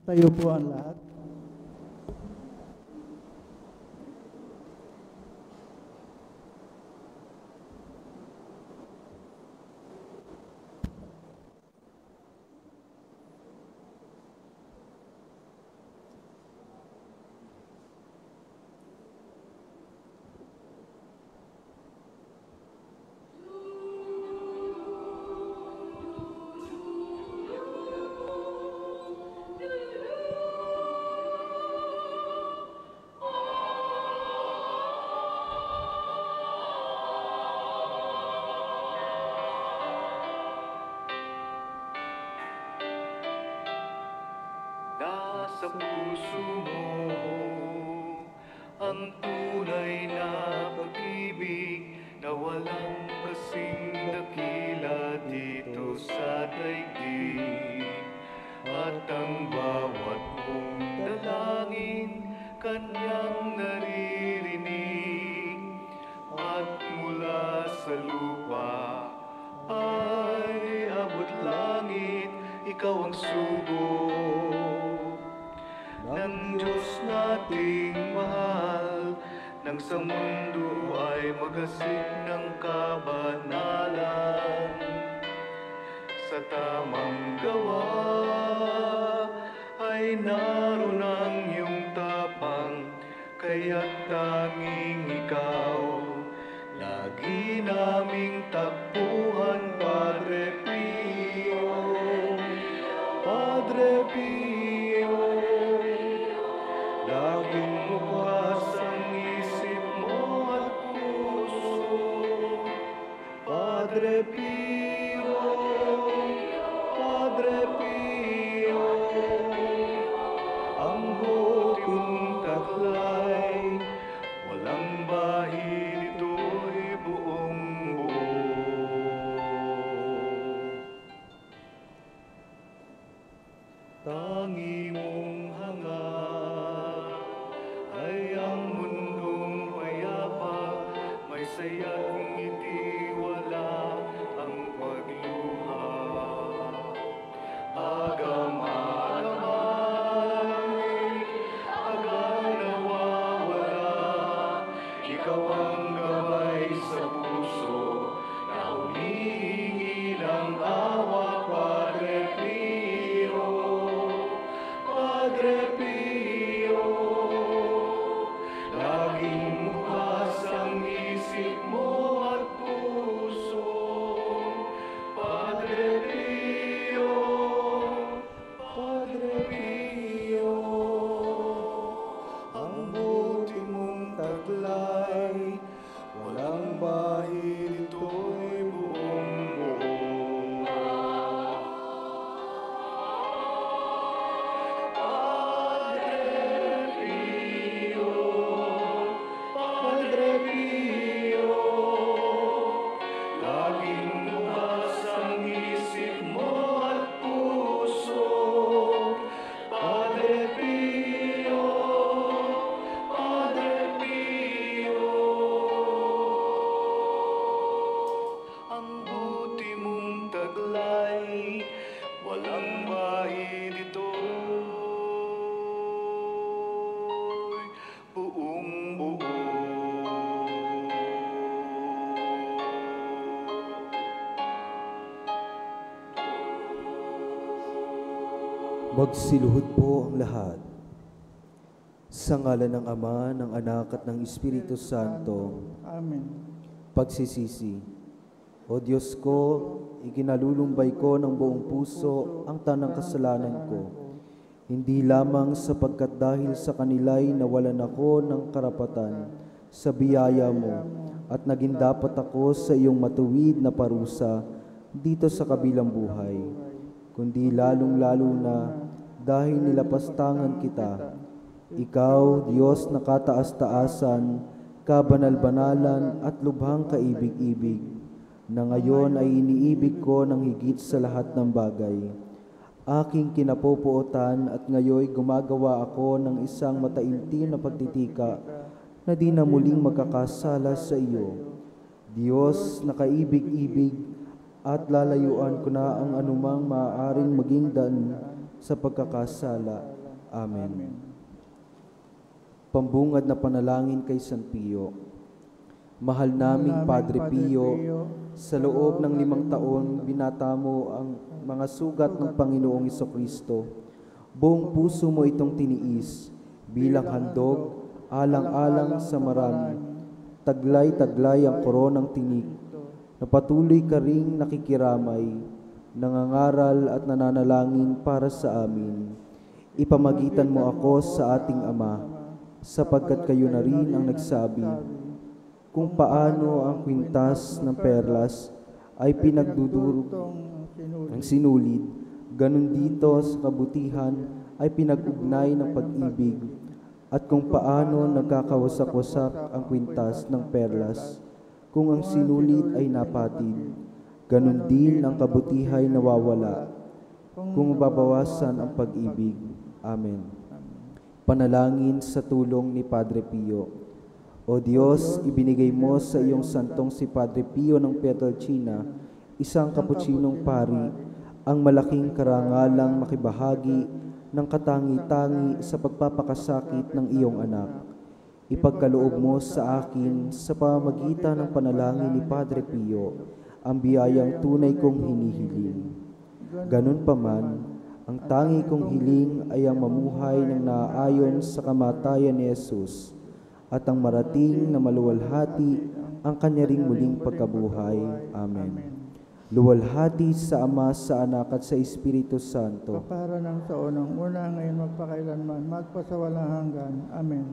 Tayo po ang lahat. Nasa puso mo ang tunay na pag-ibig na walang kasing dakila dito sa daigdig. At ang bawat mong dalangin kanyang naririnig. At mula sa lupa ay abot langit, ikaw ang sugo ng Diyos nating mahal, nang sa mundo ay magasik ng kabanalan. Sa tamang gawa ay naroon ang iyong tapang, kaya't tanging ikaw lagi naming takbuhan, Padre Pio, Padre Pio. Laging bukas ang isip mo at puso, Padre Pio, Padre Pio. Ang buting taglay, walang bahid, ito'y buong buo. Tangi mong hangad ay ang mundong payapa, may saya't ngiti, wala ang pagluha. Agam-agam ay agang nawawala, ikaw ang gabay sa puso na humihingi ng awa, Padre Pio, Padre Pio. Laging bukas ang isip mo at puso, Padre Pio, Padre Pio. Ang buti mong taglay, walang bahid, ito'y buong buo. Padre Pio, Padre Pio, laging bukas ang isip mo at puso, Padre Pio, Padre Pio. Ang buti mong taglay, walang bahid, ito'y buong buo. Magsiluhod po ang lahat. Sa ngalan ng Ama, ng Anak at ng Espiritu Santo. Amen. Pagsisisi. O Diyos ko, iginalulumbay ko ng buong puso ang tanang kasalanan ko. Hindi lamang sapagkat dahil sa kanila'y nawalan ako ng karapatan sa biyaya mo at naging dapat ako sa iyong matuwid na parusa dito sa kabilang buhay, kundi lalong-lalo na dahil nilapastangan kita. Ikaw, Diyos na kataas-taasan, kabanal-banalan at lubhang kaibig-ibig, na ngayon ay iniibig ko ng higit sa lahat ng bagay. Aking kinapupuotan at ngayoy gumagawa ako ng isang mataimtim na pagtitika na di na muling magkakasala sa iyo. Diyos na kaibig-ibig, at lalayuan ko na ang anumang maaaring maging daan sa pagkakasala. Amen. Pambungad na panalangin kay San Pio. Mahal naming Padre Pio, sa loob ng 5 taon, binata mo ang mga sugat ng Panginoong Jesucristo. Buong puso mo itong tiniis, bilang handog, alang-alang sa marami. Taglay-taglay ang koronang tinik, na patuloy ka ring nakikiramay, nangangaral at nananalangin para sa amin. Ipamagitan mo ako sa ating Ama, sapagkat kayo na rin ang nagsabi, kung paano ang kwintas ng perlas ay pinagdudurog ng sinulid, ganun dito sa kabutihan ay pinag-ugnay ng pag-ibig, at kung paano nagkakawasak-wasak ang kwintas ng perlas, kung ang sinulid ay napatid, ganun din ang kabutihan ay nawawala, kung babawasan ang pag-ibig. Amen. Panalangin sa tulong ni Padre Pio. O Diyos, ibinigay mo sa iyong santong si Padre Pio ng Pietrelcina, isang kapuchinong pari, ang malaking karangalang makibahagi ng katangi-tangi sa pagpapakasakit ng iyong anak. Ipagkaloob mo sa akin sa pamamagitan ng panalangin ni Padre Pio, ang biyayang tunay kong hinihiling. Ganun pa man, ang tangi kong hiling ay ang mamuhay ng naaayon sa kamatayan ni Jesus, at ang marating na maluwalhati ang kanya ring muling pagkabuhay. Amen. Luwalhati sa Ama, sa Anak at sa Espiritu Santo. Kapara ng sa unang-una, ngayon magpakailanman, magpasawalang hanggan. Amen.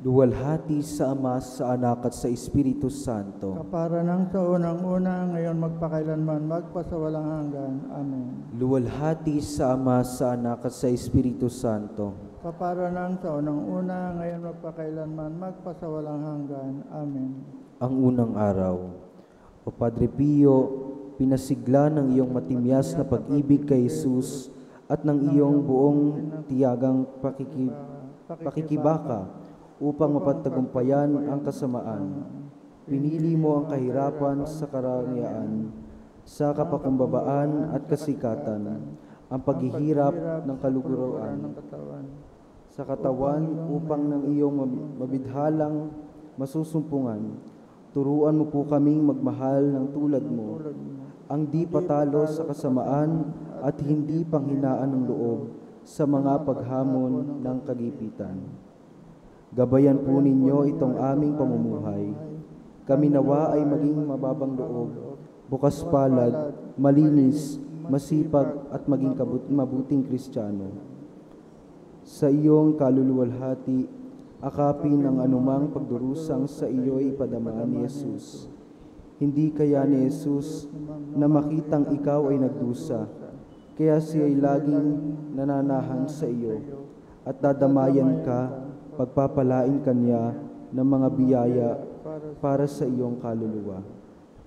Luwalhati sa Ama, sa Anak at sa Espiritu Santo. Kapara ng sa unang-una, ngayon magpakailanman, magpasawalang hanggan. Amen. Luwalhati sa Ama, sa Anak at sa Espiritu Santo. Kapara ng sa unang-una, ngayon magpakailanman, magpasawalang hanggan. Amen. Ang unang araw. O Padre Pio, pinasigla ng iyong matimyas na pag-ibig kay Jesus at ng iyong buong tiyagang pakikibaka upang mapagtagumpayan ang kasamaan. Pinili mo ang kahirapan sa karangyaan, sa kapakumbabaan at kasikatan, ang paghihirap ng kaluguruan sa katawan upang ng iyong mabidhalang masusumpungan. Turuan mo po kaming magmahal ng tulad mo, ang di patalo sa kasamaan at hindi panghinaan ng loob sa mga paghamon ng kagipitan. Gabayan po ninyo itong aming pamumuhay. Kami nawa ay maging mababang loob, bukas palad, malinis, masipag at maging mabuting Kristiyano. Sa iyong kaluluwalhati, akapin ang anumang pagdurusang sa iyo'y ipadama ni Jesus. Hindi kaya ni Jesus na makitang ikaw ay nagdusa, kaya siya'y laging nananahan sa iyo, at dadamayan ka, pagpapalain kanya ng mga biyaya para sa iyong kaluluwa.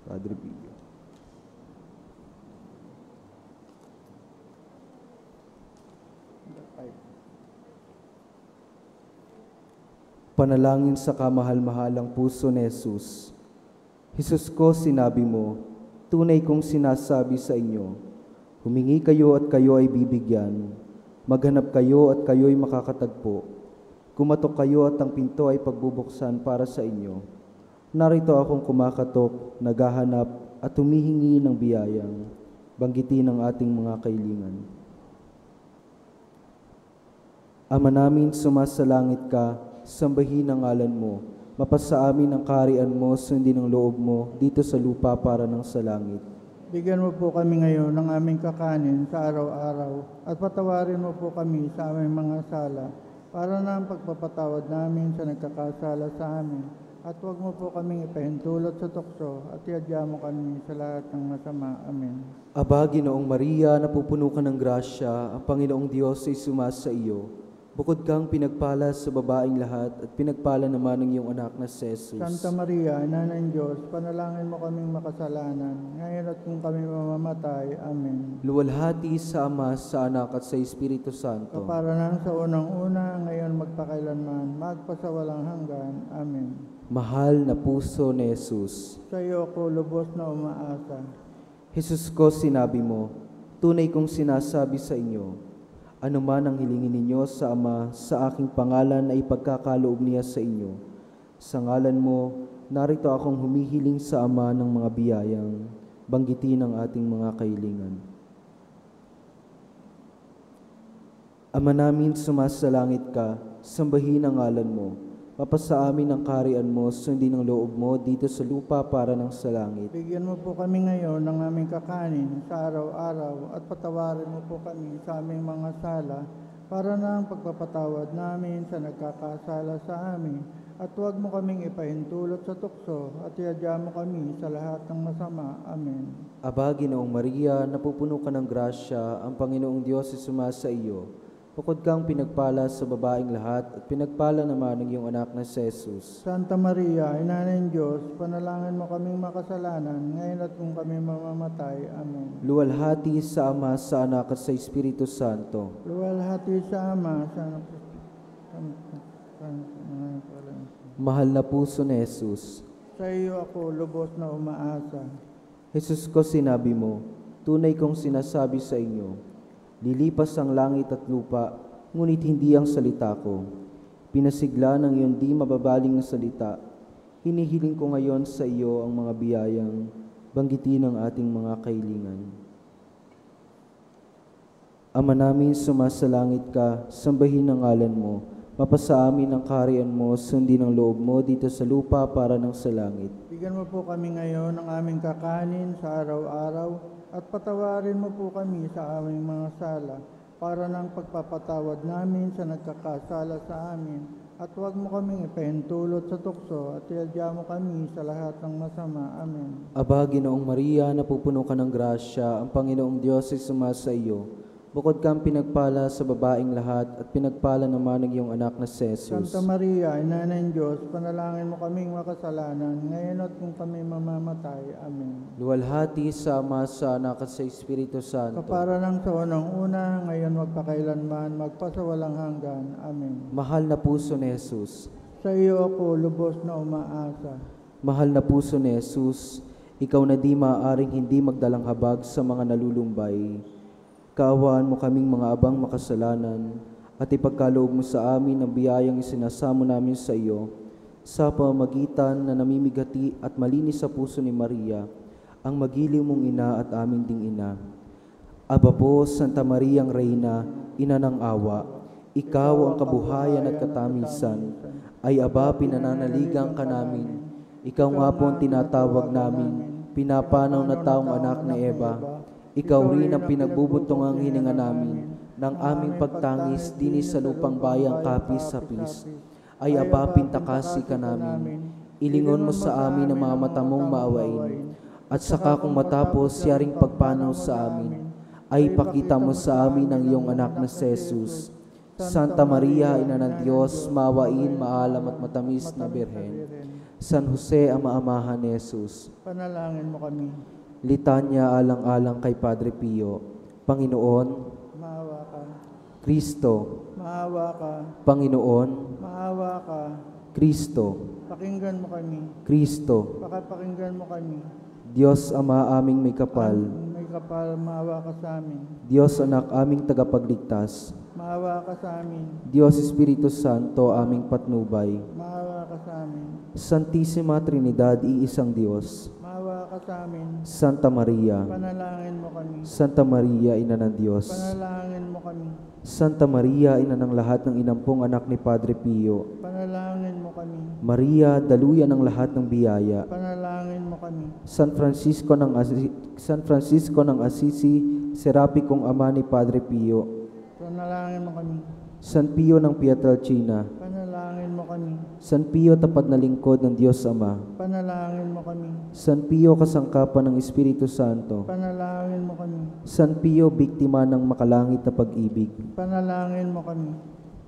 Padre Pio. Panalangin sa kamahal-mahalang puso ni Jesus. Jesus ko, sinabi mo, tunay kong sinasabi sa inyo, humingi kayo at kayo ay bibigyan, maghanap kayo at kayo ay makakatagpo, kumatok kayo at ang pinto ay pagbubuksan para sa inyo. Narito akong kumakatok, naghahanap at humihingi ng biyayang, banggitin ang ating mga kailangan. Ama namin, sumasalangit ka, sambahin ang ngalan mo, mapasa amin ang kaharian mo, sundin ang loob mo, dito sa lupa para ng sa langit. Bigyan mo po kami ngayon ng aming kakanin sa araw-araw, at patawarin mo po kami sa aming mga sala, para na ang pagpapatawad namin sa nagkakasala sa amin. At huwag mo po kaming ipahintulot sa tukso, at iadya mo kami sa lahat ng masama. Amen. Aba, Ginoong Maria, napupuno ka ng grasya, ang Panginoong Diyos ay sumasa iyo. Bukod kang pinagpala sa babaeng lahat at pinagpala naman ng iyong anak na si Jesus. Santa Maria, Ina ng Diyos, panalangin mo kaming makasalanan, ngayon at kung kami mamamatay. Amen. Luwalhati sa Ama, sa Anak at sa Espiritu Santo. Kapara ng sa unang-una, ngayon magpakailanman, magpasawalang hanggan. Amen. Mahal na puso ni Jesus. Sa iyo ko lubos na umaasa. Jesus ko, sinabi mo, tunay kong sinasabi sa inyo, Ano man ang hilingin ninyo sa Ama, sa aking pangalan ay ipagkakaloob niya sa inyo. Sa ngalan mo, narito akong humihiling sa Ama ng mga biyayang banggitin ang ating mga kahilingan. Ama namin, sumasalangit ka, sambahin ang ngalan mo. Mapasa amin ang kaharian mo, sundin ang loob mo dito sa lupa para ng sa langit. Bigyan mo po kami ngayon ng aming kakanin sa araw-araw at patawarin mo po kami sa aming mga sala para na ang pagpapatawad namin sa nagkakasala sa amin. At huwag mo kaming ipahintulot sa tukso at iadya mo kami sa lahat ng masama. Amen. Aba, Ginoong Maria, napupuno ka ng grasya, ang Panginoong Diyos ay sumasa iyo. Bukod kang pinagpala sa babaeng lahat at pinagpala naman ng iyong anak na si Jesus. Santa Maria, Ina ng Diyos, panalangin mo kaming makasalanan, ngayon at kung kami mamamatay. Amen. Luwalhati sa Ama, sa Anak at sa Espiritu Santo. Luwalhati sa Ama, sa Mahal na puso ni Jesus, sa iyo ako lubos na umaasa. Jesus ko, sinabi mo, tunay kong sinasabi sa inyo, lilipas ang langit at lupa, ngunit hindi ang salita ko. Pinasigla ng iyong di mababaling na salita. Hinihiling ko ngayon sa iyo ang mga biyayang banggitin ang ating mga kahilingan. Ama namin, sumasalangit ka, sambahin ang ngalan mo. Mapasa amin ang kaharian mo, sundin ang loob mo dito sa lupa para ng sa langit. Bigyan mo po kami ngayon ng aming kakanin sa araw-araw at patawarin mo po kami sa aming mga sala para ng pagpapatawad namin sa nagkakasala sa amin. At huwag mo kaming ipahintulot sa tukso at iadya mo kami sa lahat ng masama. Amen. Aba, Ginoong Maria, napupuno ka ng grasya, ang Panginoong Diyos ay sumasa iyo. Bukod kang pinagpala sa babaeng lahat at pinagpala naman ng iyong anak na si Jesus. Santa Maria, Ina ng Diyos, panalangin mo kaming makasalanan, ngayon at kung kami mamamatay. Amen. Luwalhati sa Ama, sa Anak at sa Espiritu Santo. Kapara ng sa unang-una, ngayon magpakailanman, magpasawalang hanggan. Amen. Mahal na puso ni Jesus, Sa iyo ako lubos na umaasa. mahal na puso ni Jesus, ikaw na di maaaring hindi magdalang habag sa mga nalulumbay. Kaawaan mo kaming mga abang makasalanan at ipagkaloob mo sa amin ang biyayang isinasamo namin sa iyo sa pamamagitan na namimigati at malinis sa puso ni Maria, ang magiliw mong ina at amin ding ina. Aba po, Santa Mariang Reyna, ina ng awa, ikaw ang kabuhayan at katamisan, ay aba pinananaligan ka namin. Ikaw nga po ang tinatawag namin, pinapanaw na taong anak ni Eva. Ikaw rin ang pinagbubutong ang hininga namin ng aming pagtangis dinis sa lupang bayang kapis-sapis. Ay aba, pintakasi ka namin. Ilingon mo sa amin ang mga mata mong maawain. At saka kung matapos yaring pagpanaw sa amin, ay pakita mo sa amin ang iyong anak na si Jesus. Santa Maria, Ina ng Diyos, maawain, maalam at matamis na Birhen. San Jose, Ama-amahan ni Jesus. Panalangin mo kami. Litanya alang-alang kay Padre Pio. Panginoon, Maawa ka. Kristo, Maawa ka. Panginoon, Maawa ka. Kristo, Pakinggan mo kami. Kristo, Pakinggan mo kami. Diyos Ama aming may kapal, May kapal, maawa ka sa amin. Diyos Anak aming tagapagligtas, Maawa ka sa amin. Diyos Espiritu Santo aming patnubay, Maawa ka sa amin. Santissima Trinidad, iisang Diyos, Maawa ka sa amin. Santa Maria, Panalangin mo kami. Santa Maria, Ina ng Diyos, Panalangin mo kami. Santa Maria, Ina ng lahat ng inampong anak ni Padre Pio, Panalangin mo kami. Maria, daluyan ng lahat ng biyaya, Panalangin mo kami. San Francisco ng Assisi, Serapikong ama ni Padre Pio, Panalangin mo kami. San Pio ng Pietrelcina, Panalangin mo kami. San Pio tapat na lingkod ng Diyos Ama, Panalangin mo kami. San Pio kasangkapan ng Espiritu Santo, Panalangin mo kami. San Pio biktima ng makalangit na pag-ibig, Panalangin mo kami.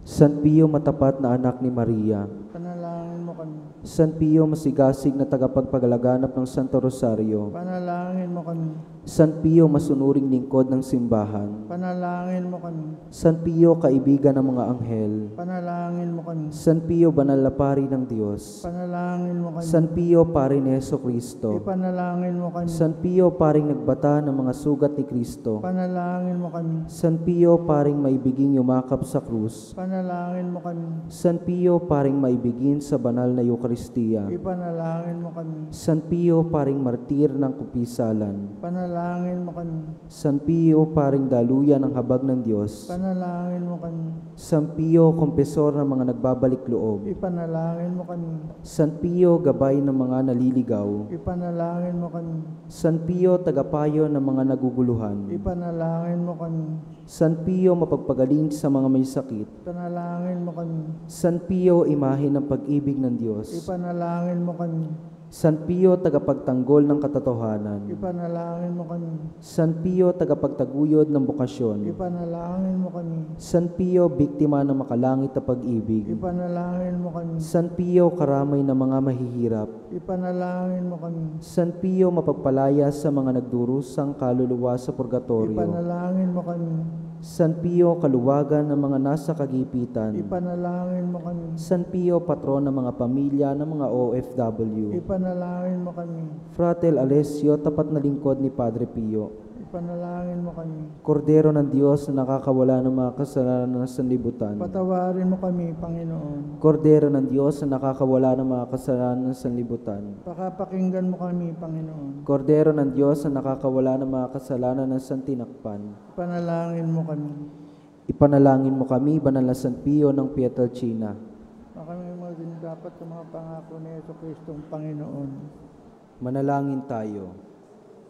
San Pio matapat na anak ni Maria, Panalangin mo kami. San Pio masigasig na tagapagpaglaganap ng Santo Rosario, Panalangin mo kami. San Pio, masunuring lingkod ng simbahan. Panalangin mo kami. San Pio, kaibigan ng mga anghel. Panalangin mo kami. San Pio, banal na pari ng Diyos. Panalangin mo kami. San Pio, pari ni Jesucristo. Ipanalangin mo kami. San Pio, paring nagbata ng mga sugat ni Kristo. Panalangin mo kami. San Pio, paring maibiging yumakap sa krus. Panalangin mo kami. San Pio, paring maibigin sa banal na Eukaristiya. Ipanalangin mo kami. San Pio, paring martir ng kupisalan. Panalangin mo kami. San Pio, paring daluyan ng habag ng Diyos. Panalangin mo kami. San Pio, kompesor ng mga nagbabalik loob. Ipanalangin mo kami. San Pio, gabay ng mga naliligaw. Ipanalangin mo kami. San Pio, tagapayo ng mga naguguluhan. Ipanalangin mo kami. San Pio, mapagpagaling sa mga may sakit. Ipanalangin mo kami. San Pio, imahe ng pag-ibig ng Diyos. Ipanalangin mo kami. San Pio, tagapagtanggol ng katotohanan. Ipanalangin mo kami. San Pio, tagapagtaguyod ng bokasyon. Ipanalangin mo kami. San Pio, biktima ng makalangit na pag-ibig. Ipanalangin mo kami. San Pio, karamay ng mga mahihirap. Ipanalangin mo kami. San Pio, mapagpalaya sa mga nagdurusang kaluluwa sa purgatorio. Ipanalangin mo kami. San Pio, kaluwagan ng mga nasa kagipitan. Ipanalangin mo kami. San Pio, patron ng mga pamilya ng mga OFW. Ipanalangin mo kami. Fratel Alessio, tapat na lingkod ni Padre Pio. Ipanalangin mo kami. Kordero ng Diyos na nakakawala ng mga kasalanan sa sanlibutan. Patawarin mo kami, Panginoon. Kordero ng Diyos na nakakawala ng mga kasalanan sa sanlibutan. Pakapakinggan mo kami, Panginoon. Kordero ng Diyos na nakakawala ng mga kasalanan ng santinakpan. Panalangin mo kami. Ipanalangin mo kami, Banal na San Pio ng Pietrelcina. Na kami maging dapat sa mga pangako ni Jesucristong Panginoon. Manalangin tayo.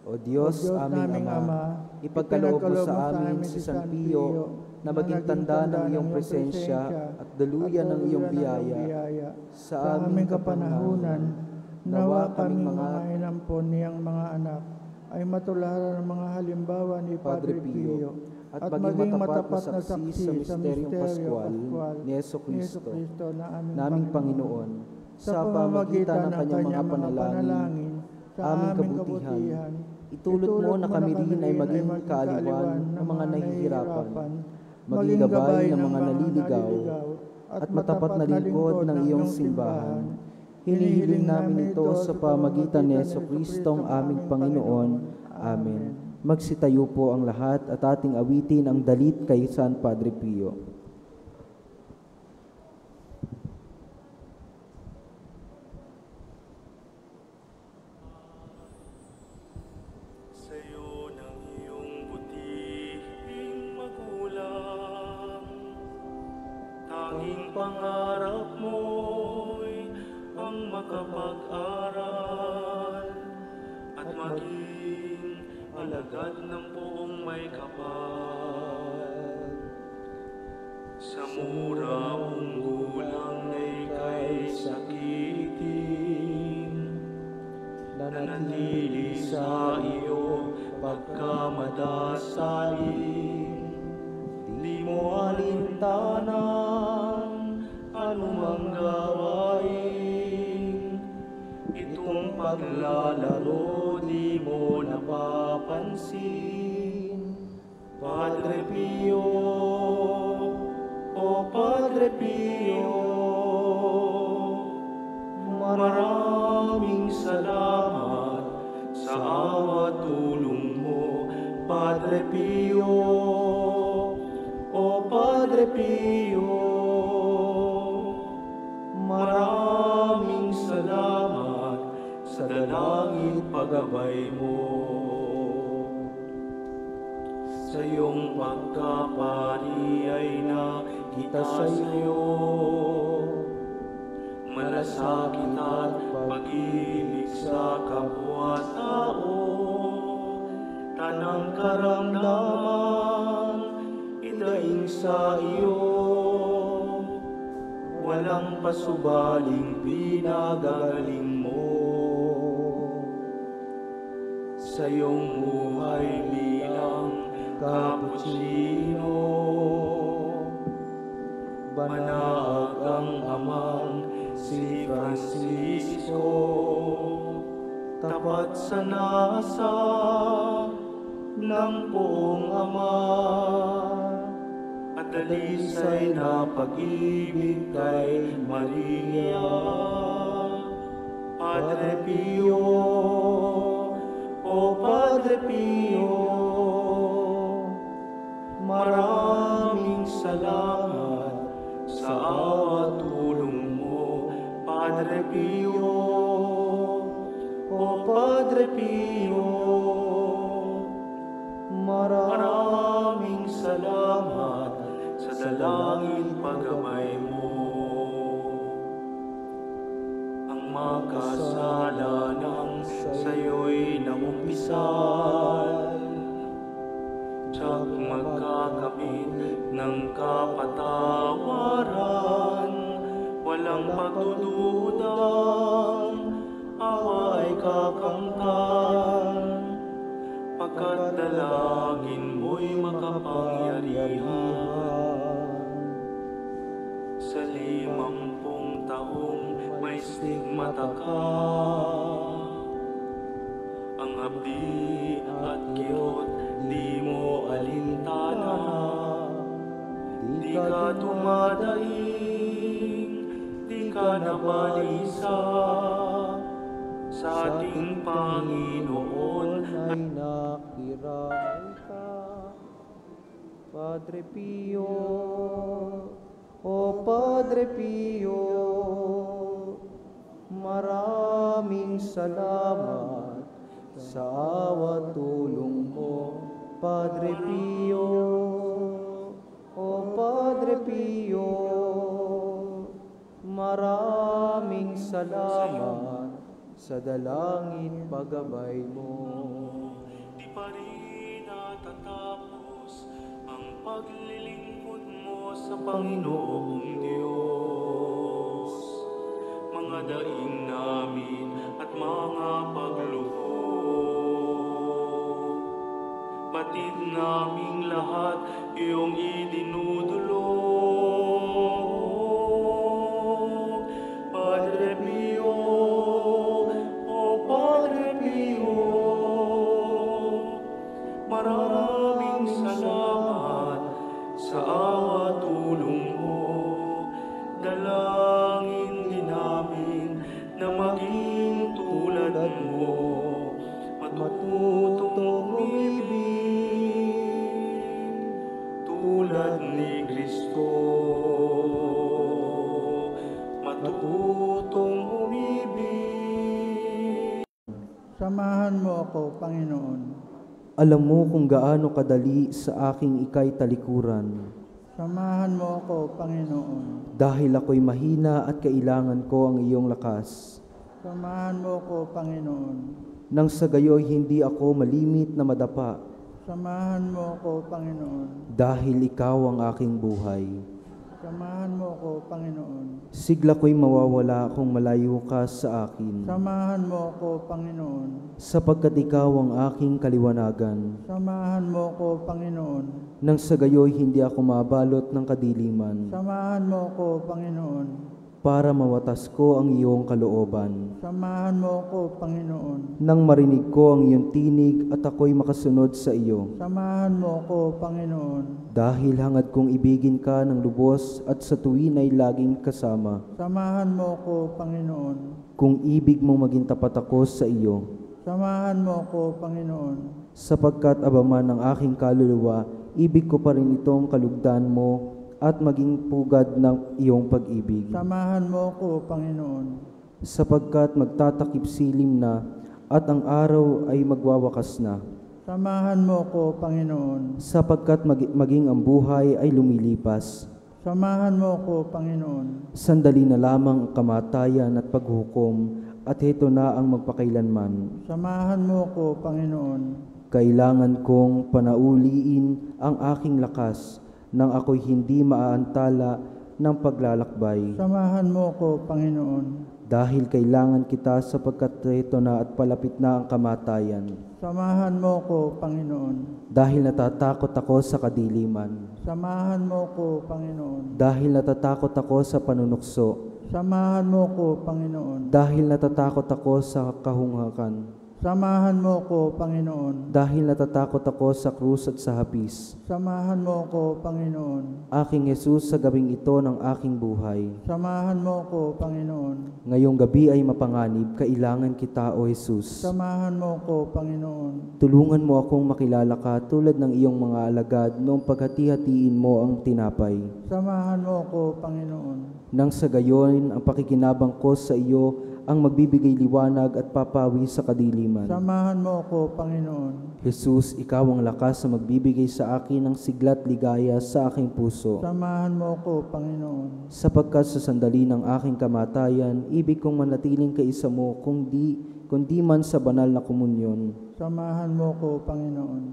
O Diyos, aming Ama, ipagkaloob mo sa amin si San Pio na maging tanda ng iyong presensya at daluyan ng iyong biyaya sa aming kapanahunan. Nawa kaming mga inampon niyang mga anak ay matularan ng mga halimbawa ni Padre Pio at maging matapat na saksi sa misteryong Pascual ni Jesucristo, na naming Panginoon, sa pamamagitan ng kanyang mga panalangin, sa aming aming kabutihan. kabutihan. Itulot mo na kami rin ay maging kaaliwan ng mga nahihirapan, maging gabay ng mga naliligaw, at matapat na lingkod ng iyong simbahan. Hinihiling namin ito sa pamagitan ni Jesucristo ang aming Panginoon. Amen. Magsitayo po ang lahat at ating awitin ang dalit kay San Padre Pio. Sa'yo ng iyong butihing magulang, tanging pangarap mo'y ang makapag-aral at maging alagad ng buong may kapal. Sa mura mong gulang na ika'y sakitin, nanatili sa iyong pagkamadasalin. Di mo alintanan anumang gawain, itong paglalaro di mo napapansin. Padre Pio, o Padre Pio, maraming salamat sa awa tulong mo, Padre Pio, o Padre Pio. Maraming salamat sa dalangin paggabay mo. Sa iyong pagkapari ay nakita sa'yo malasakit at pag-ibig sa kapwa-tao. Tanang karamdaman idaing sa iyo, walang pasubaling pinagagaling mo. Sa iyong buhay bilang Kaputsino, banag ang amang si Francisco, tapat sa nasa ng poong Ama, at dalisay na pag-ibig kay Maria. Padre Pio, o Padre Pio, maraming salamat sa awa tulong mo, Padre Pio, o Padre Pio. Maraming salamat sa dalangin paggabay mo. Ang makasalanan sa'yo'y nangumpisal, tsak magkakamit ng kapatawaran, walang pagdududang awa'y kakamtan, pagkat dalangin mo'y makapangyarihan. Sa 50 taong may stigmata ka, ang hapdi at kirot di mo alintana, di ka dumadaing, di ka nabalisa, sa ating Panginoon ay nakiramay ka. Padre Pio, o Padre Pio, maraming salamat sa awa tulong mo, Padre Pio, o Padre Pio, maraming salamat sa dalangin paggabay mo. Di pa rin natatapos ang paglilingkod mo sa Panginoong Diyos. Mga daing namin at mga pagluhod, batid naming lahat iyong idinudulog. Padre Pio, o Padre Pio, maraming salamat sa awa tulong mo. Dalangin din namin na maging tulad mo, matutong umibig tulad ni Kristo. Matutong umibig. Samahan mo ako, Panginoon. Alam mo kung gaano kadali sa aking ika'y talikuran, Samahan mo ako, Panginoon. dahil ako'y mahina at kailangan ko ang iyong lakas. Samahan mo ako, Panginoon. Nang sa gayo'y hindi ako malimit na madapa, Samahan mo ako, Panginoon. dahil ikaw ang aking buhay. Samahan mo ako, Panginoon. Sigla ko'y mawawala kung malayo ka sa akin, Samahan mo ako, Panginoon. sapagkat ikaw ang aking kaliwanagan. Samahan mo ako, Panginoon. Nang sa gayo'y hindi ako mabalot ng kadiliman, Samahan mo ako, Panginoon. para mawatas ko ang iyong kalooban. Samahan mo ako, Panginoon. Nang marinig ko ang iyong tinig at ako'y makasunod sa iyo, Samahan mo ako, Panginoon. dahil hangad kong ibigin ka ng lubos at sa tuwin ay laging kasama. Samahan mo ako, Panginoon. Kung ibig mong maging tapat ako sa iyo, Samahan mo ako, Panginoon. sapagkat abaman ng aking kaluluwa, ibig ko pa rin itong kalugdan mo at maging pugad ng iyong pag-ibig. Samahan mo ako, Panginoon. Sapagkat magtatakip silim na at ang araw ay magwawakas na. Samahan mo ako, Panginoon. Sapagkat maging ang buhay ay lumilipas. Samahan mo ako, Panginoon. Sandali na lamang ang kamatayan at paghukom, at heto na ang magpakailanman. Samahan mo ako, Panginoon. Kailangan kong panauliin ang aking lakas nang ako'y hindi maaantala ng paglalakbay. Samahan mo ako, Panginoon. Dahil kailangan kita sapagkat heto na at palapit na ang kamatayan. Samahan mo ako, Panginoon. Dahil natatakot ako sa kadiliman. Samahan mo ako, Panginoon. Dahil natatakot ako sa panunukso. Samahan mo ako, Panginoon. Dahil natatakot ako sa kahunghakan. Samahan mo ko, Panginoon. Dahil natatakot ako sa krus at sa hapis. Samahan mo ko, Panginoon. Aking Jesus, sa gabing ito ng aking buhay. Samahan mo ko, Panginoon. Ngayong gabi ay mapanganib, kailangan kita, O Jesus. Samahan mo ko, Panginoon. Tulungan mo akong makilala ka tulad ng iyong mga alagad noong paghati-hatiin mo ang tinapay. Samahan mo ko, Panginoon. Nang sa gayon, ang pakikinabang ko sa iyo ang magbibigay liwanag at papawi sa kadiliman. Samahan mo ko, Panginoon. Jesus, ikaw ang lakas na magbibigay sa akin ng sigla't ligaya sa aking puso. Samahan mo ko, Panginoon. Sapagkat sa sandali ng aking kamatayan, ibig kong manatiling kaisa mo kundi man sa banal na komunyon. Samahan mo ko, Panginoon.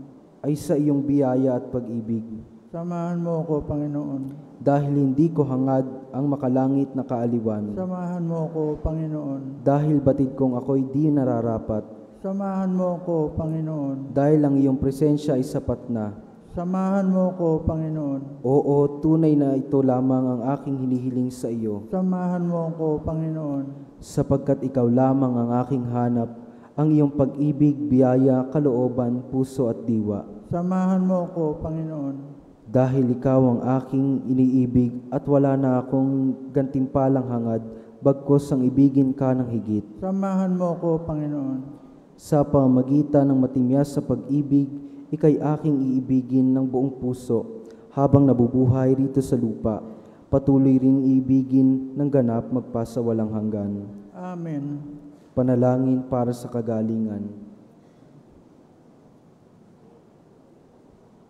Ay sa iyong biyaya at pag-ibig. Samahan mo ko, Panginoon. Dahil hindi ko hangad ang makalangit na kaaliwan. Samahan mo ko, Panginoon. Dahil batid kong ako'y di nararapat. Samahan mo ko, Panginoon. Dahil ang iyong presensya ay sapat na. Samahan mo ko, Panginoon. Oo, tunay na ito lamang ang aking hinihiling sa iyo. Samahan mo ko, Panginoon. Sapagkat ikaw lamang ang aking hanap, ang iyong pag-ibig, biyaya, kalooban, puso at diwa. Samahan mo ko, Panginoon. Dahil ikaw ang aking iniibig at wala na akong gantimpalang hangad, bagkos ang ibigin ka ng higit. Samahan mo ko, Panginoon. Sa pamamagitan ng matimyas sa pag-ibig, ika'y aking iibigin ng buong puso, habang nabubuhay rito sa lupa, patuloy ring iibigin ng ganap magpasawalang hanggan. Amen. Panalangin para sa kagalingan.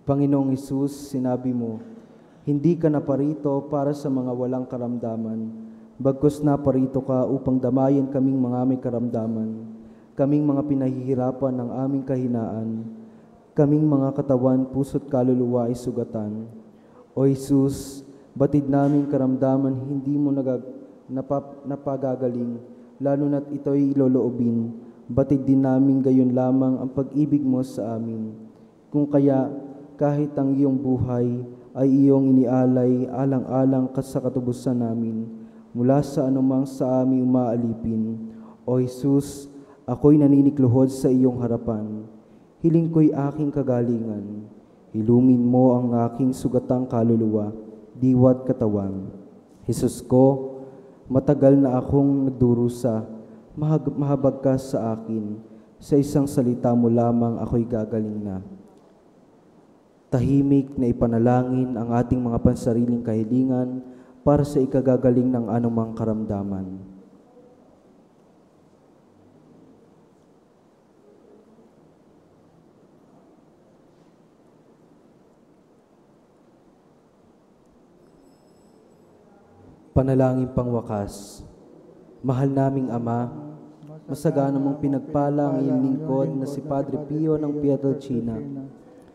Panginoong Hesus, sinabi mo, hindi ka naparito para sa mga walang karamdaman, bagkus naparito ka upang damayan kaming mga may karamdaman, kaming mga pinahihirapan ng aming kahinaan, kaming mga katawan, puso't kaluluwa ay sugatan. O Hesus, batid naming karamdaman hindi mo napagagaling, lalo na't ito'y loloobin, batid din namin gayon lamang ang pag-ibig mo sa amin. Kung kaya, kahit ang iyong buhay ay iyong inialay alang-alang sa katubusan namin, mula sa anumang sa aming umaalipin. O Jesus, ako'y naninikluhod sa iyong harapan. Hiling ko'y aking kagalingan. Hilumin mo ang aking sugatang kaluluwa, diwa't katawan. Jesus ko, matagal na akong nagdurusa, mahabag ka sa akin. Sa isang salita mo lamang ako'y gagaling na. Tahimik na ipanalangin ang ating mga pansariling kahilingan para sa ikagagaling ng anumang karamdaman. Panalangin pangwakas. Mahal naming Ama, masagana mong pinagpala ang iyong lingkod na si Padre Pio ng Pietrelcina,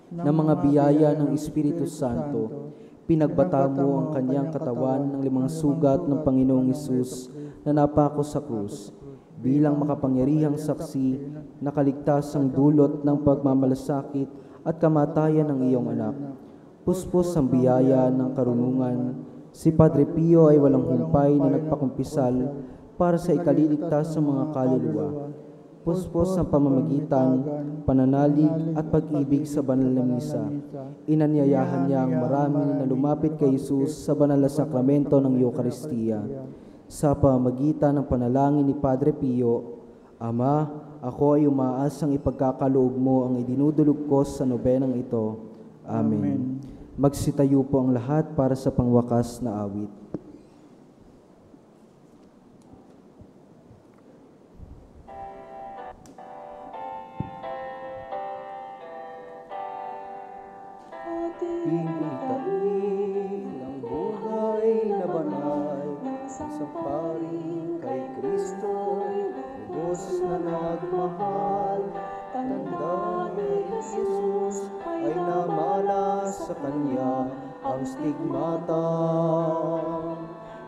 na mga biyaya ng Espiritu Santo, pinagbata mo ang kanyang katawan ng 5 sugat ng Panginoong Hesus na napako sa krus, bilang makapangyarihang saksi na kaligtas ang dulot ng pagmamalasakit at kamatayan ng iyong anak. Puspos ang biyaya ng karunungan, si Padre Pio ay walang humpay na nagpakumpisal para sa ikaliligtas sa mga kaluluwa. Puspos ang pamamagitan, pananalig at pag-ibig sa banal na misa. Inanyayahan niya ang marami na lumapit kay Jesus sa banal na sakramento ng Eucharistia. Sa pamamagitan ng panalangin ni Padre Pio, Ama, ako ay umaasang ipagkakaloob mo ang idinudulog ko sa nobenang ito. Amen. Magsitayo po ang lahat para sa pangwakas na awit. Hingin ang buhay na banal sa paring kay Kristo, Diyos na nagmahal. Tanda ni Jesus ay namala sa Kanya ang stigmata.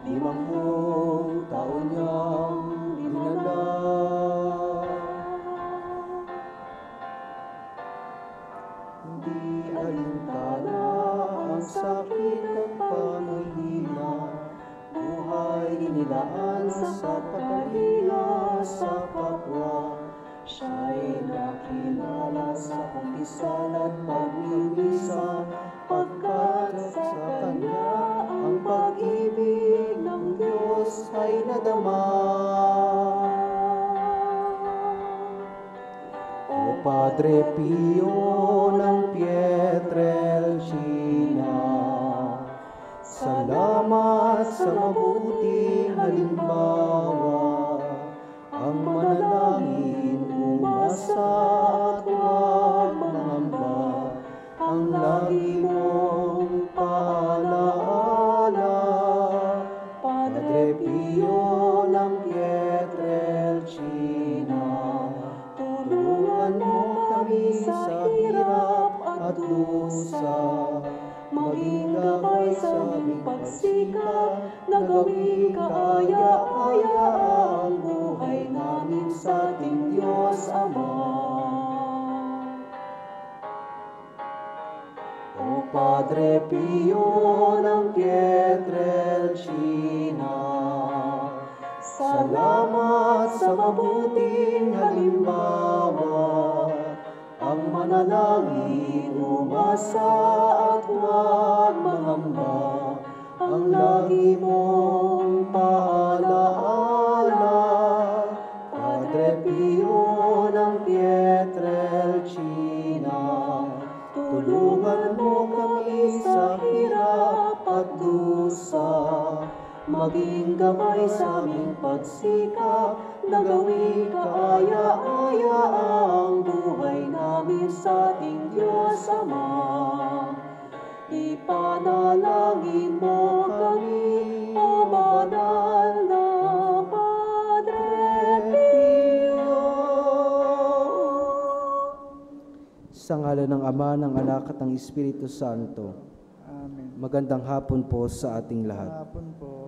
50 taon niyang dinala. Di alintana ang sakit at panghihina, buhay inilaan sa pagkalinga sa kapwa. Siya'y Padre Pio ng Pietrelcina, salamat sa mabuting halimbawa, ang manalangin umasa at huwag mangamba, ang lagi mong paalaala. Padre Pio ng Pietrelcina, tulungan mo kami sa hirap at dusa, maging gabay sa aming pagsikap, na gawing kaaya-aya ang buhay namin sa ating Diyos Ama. O Padre Pio ng Pietrelcina, salamat sa mabuting halimbawa, ang manalangin umasa at huwag mangamba, ang lagi mong paalaala. Padre Pio ng Pietrelcina, tulungan mo kami sa hirap at dusa, maging gabay sa aming pagsikap, na gawing kaaya-aya ang buhay namin sa ating Diyos Ama. Ipanalangin mo kami, O banal na Padre Pio. Sa ngalan ng Ama, ng Anak at ng Espiritu Santo. Amen. Magandang hapon po sa ating lahat. Hapon po.